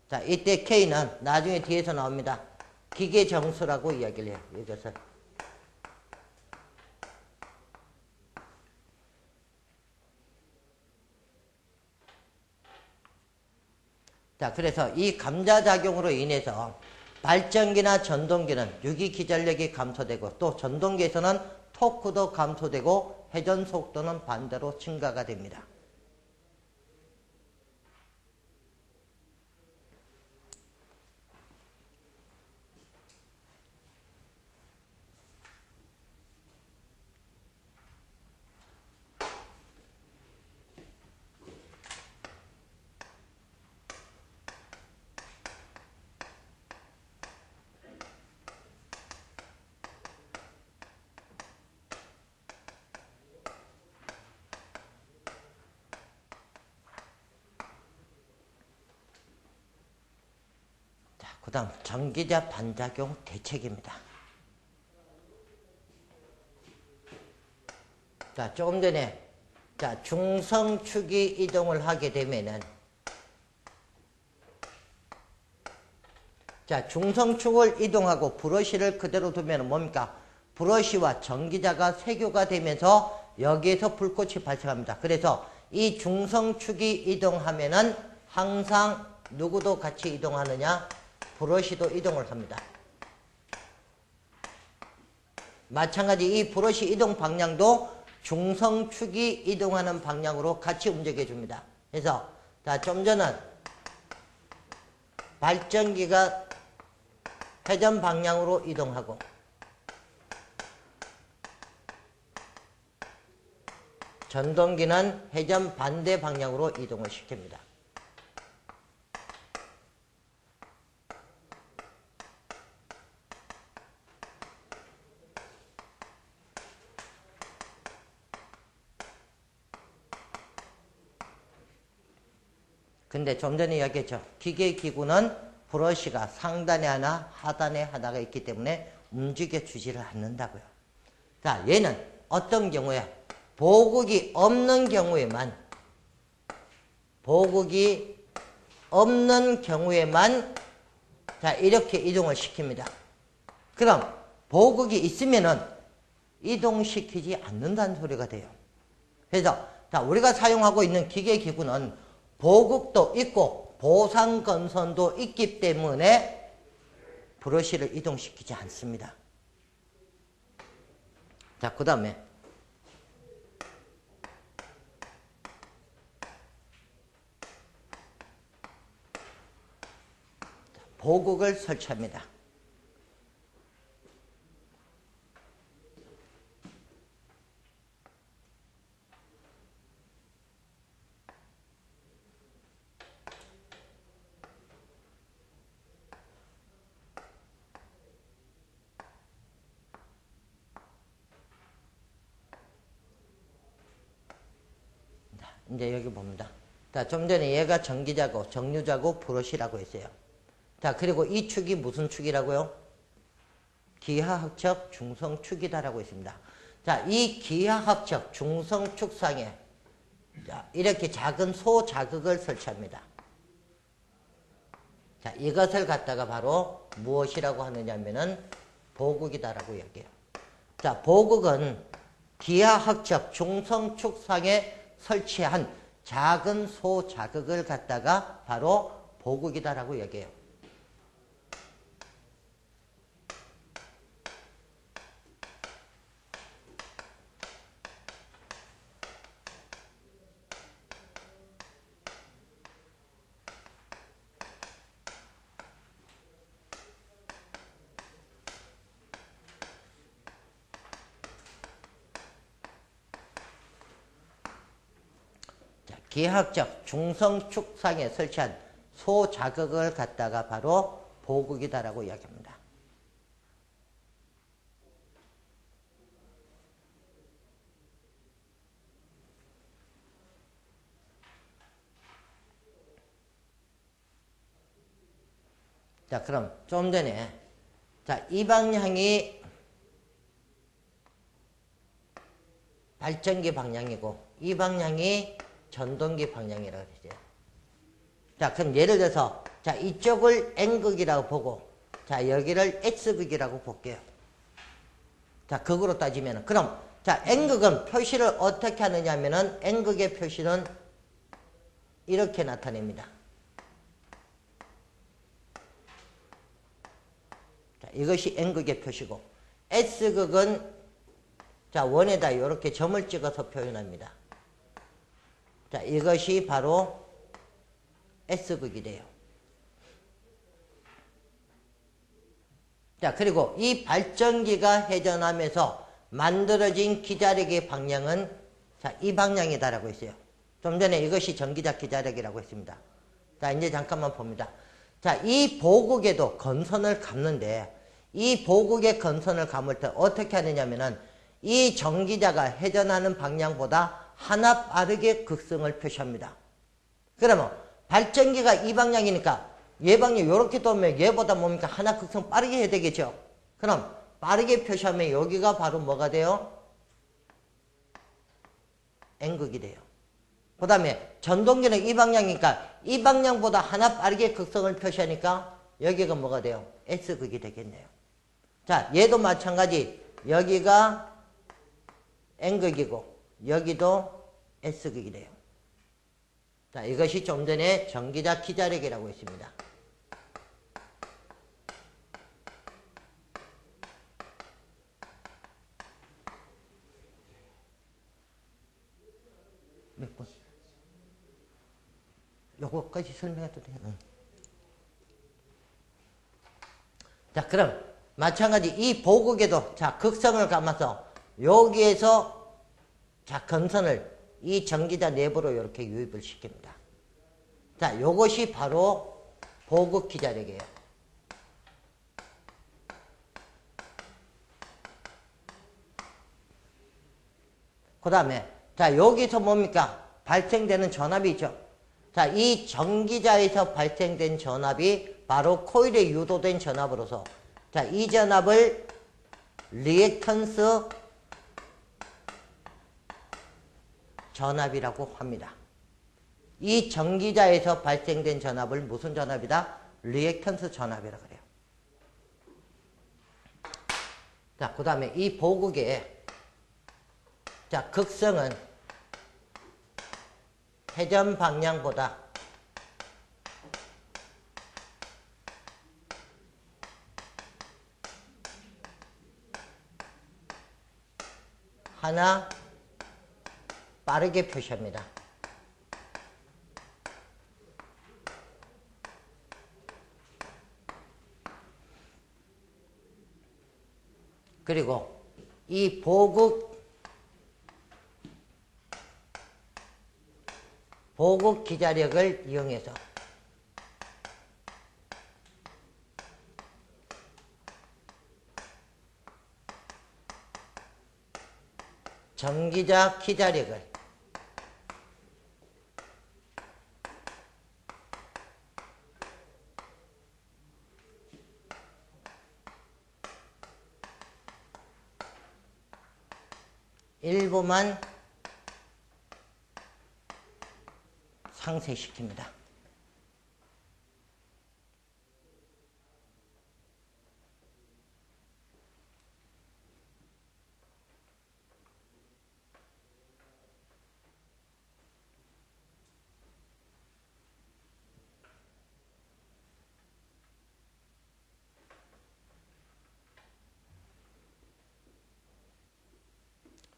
자, 이때 K는 나중에 뒤에서 나옵니다. 기계 정수라고 이야기를 해요. 이것을. 자, 그래서 이 감자작용으로 인해서 발전기나 전동기는 유기기전력이 감소되고 또 전동기에서는 토크도 감소되고 회전 속도는 반대로 증가가 됩니다. 그 다음 전기자 반작용 대책입니다. 자, 조금 전에 자, 중성축이 이동을 하게 되면은 자, 중성축을 이동하고 브러쉬를 그대로 두면 뭡니까? 브러쉬와 전기자가 세교가 되면서 여기에서 불꽃이 발생합니다. 그래서 이 중성축이 이동하면은 항상 누구도 같이 이동하느냐? 브러쉬도 이동을 합니다. 마찬가지 이 브러쉬 이동 방향도 중성축이 이동하는 방향으로 같이 움직여 줍니다. 그래서 자, 좀 전은 발전기가 회전 방향으로 이동하고 전동기는 회전 반대 방향으로 이동을 시킵니다. 근데 좀 전에 이야기했죠. 기계기구는 브러쉬가 상단에 하나, 하단에 하나가 있기 때문에 움직여 주지를 않는다고요. 자, 얘는 어떤 경우에 보극이 없는 경우에만 자, 이렇게 이동을 시킵니다. 그럼 보극이 있으면은 이동시키지 않는다는 소리가 돼요. 그래서 자, 우리가 사용하고 있는 기계기구는 보극도 있고 보상건선도 있기 때문에 브러쉬를 이동시키지 않습니다. 자, 그 다음에 보극을 설치합니다. 이제 여기 봅니다. 자, 좀 전에 얘가 전기자고 정류자고 브러쉬라고 했어요. 자, 그리고 이 축이 무슨 축이라고요? 기하합적 중성축이다라고 했습니다. 자, 이 기하합적 중성축상에 자, 이렇게 작은 소자극을 설치합니다. 자, 이것을 갖다가 바로 무엇이라고 하느냐면은 보극이다라고 얘기해요. 자, 보극은 기하합적 중성축상에 설치한 작은 소자극을 갖다가 바로 보극이다라고 얘기해요. 기하학적 중성축상에 설치한 소자극을 갖다가 바로 보극이다라고 이야기합니다. 자, 그럼 좀 전에 자, 이 방향이 발전기 방향이고 이 방향이 전동기 방향이라고 그러죠. 자, 그럼 예를 들어서, 자, 이쪽을 N극이라고 보고, 자, 여기를 X극이라고 볼게요. 자, 극으로 따지면. 그럼, 자, N극은 표시를 어떻게 하느냐 하면은, N극의 표시는 이렇게 나타냅니다. 자, 이것이 N극의 표시고, S극은, 자, 원에다 이렇게 점을 찍어서 표현합니다. 자, 이것이 바로 S극이 돼요. 자, 그리고 이 발전기가 회전하면서 만들어진 기자력의 방향은, 자, 이 방향이다라고 했어요. 좀 전에 이것이 전기자 기자력이라고 했습니다. 자, 이제 잠깐만 봅니다. 자, 이 보극에도 건선을 감는데, 이 보극의 건선을 감을 때 어떻게 하느냐면은, 이 전기자가 회전하는 방향보다 하나 빠르게 극성을 표시합니다. 그러면 발전기가 이 방향이니까 얘 방향 이렇게 돌면 얘보다 뭡니까? 하나 극성 빠르게 해야 되겠죠. 그럼 빠르게 표시하면 여기가 바로 뭐가 돼요? N극이 돼요. 그 다음에 전동기는 이 방향이니까 이 방향보다 하나 빠르게 극성을 표시하니까 여기가 뭐가 돼요? S극이 되겠네요. 자, 얘도 마찬가지. 여기가 N극이고 여기도 S극이 돼요. 자, 이것이 좀 전에 전기자 기자력이라고 했습니다. 몇 번? 요거까지 설명해도 돼요. 응. 자, 그럼 마찬가지 이 보극에도 자, 극성을 감아서 여기에서 자, 건선을 이 전기자 내부로 이렇게 유입을 시킵니다. 자, 요것이 바로 보극 기자력이에요. 그 다음에 자, 여기서 뭡니까? 발생되는 전압이 있죠. 자, 이 전기자에서 발생된 전압이 바로 코일에 유도된 전압으로서 자, 이 전압을 리액턴스 전압이라고 합니다. 이 전기자에서 발생된 전압을 무슨 전압이다? 리액턴스 전압이라고 그래요. 자, 그 다음에 이 보극의 자, 극성은 회전 방향보다 하나 빠르게 표시합니다. 그리고 이 보극 기자력을 이용해서 전기자 기자력을 일부만 상쇄시킵니다.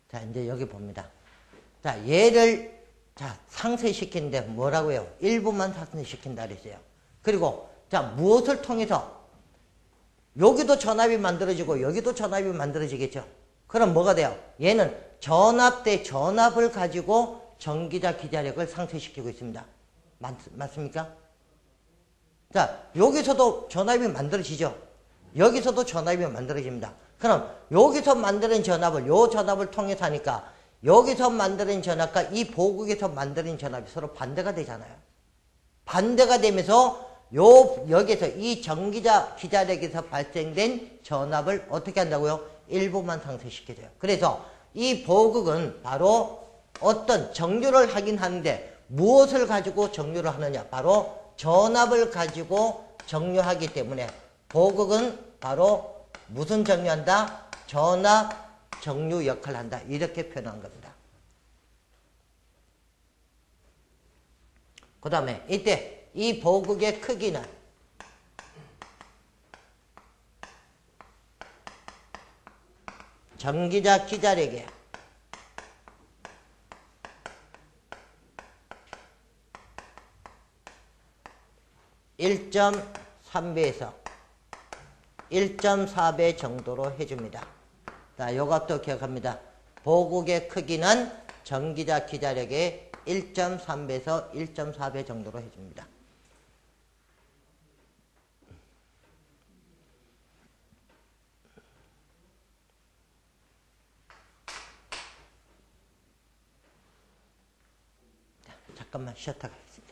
자, 이제 여기 봅니다. 자, 얘를 자, 상쇄시키는데 뭐라고요? 일부만 상쇄시킨다 그랬어요. 그리고 자, 무엇을 통해서 여기도 전압이 만들어지고 여기도 전압이 만들어지겠죠. 그럼 뭐가 돼요? 얘는 전압 대 전압을 가지고 전기자 기자력을 상쇄시키고 있습니다. 맞습니까? 자, 여기서도 전압이 만들어지죠. 여기서도 전압이 만들어집니다. 그럼 여기서 만드는 전압을 요 전압을 통해서 하니까 여기서 만드는 전압과 이 보극에서 만드는 전압이 서로 반대가 되잖아요. 반대가 되면서 여기서 이 전기자 기자력에서 발생된 전압을 어떻게 한다고요? 일부만 상쇄시켜줘요. 그래서 이 보극은 바로 어떤 정류를 하긴 하는데 무엇을 가지고 정류를 하느냐? 바로 전압을 가지고 정류하기 때문에 보극은 바로 무슨 정류한다? 전압 정류 역할을 한다. 이렇게 표현한 겁니다. 그 다음에 이때 이 보극의 크기는 전기자 기자력의 1.3배에서 1.4배 정도로 해줍니다. 자, 요것도 기억합니다. 보극의 크기는 전기자 기자력의 1.3배에서 1.4배 정도로 해줍니다. 잠깐만 쉬었다 가겠습니다.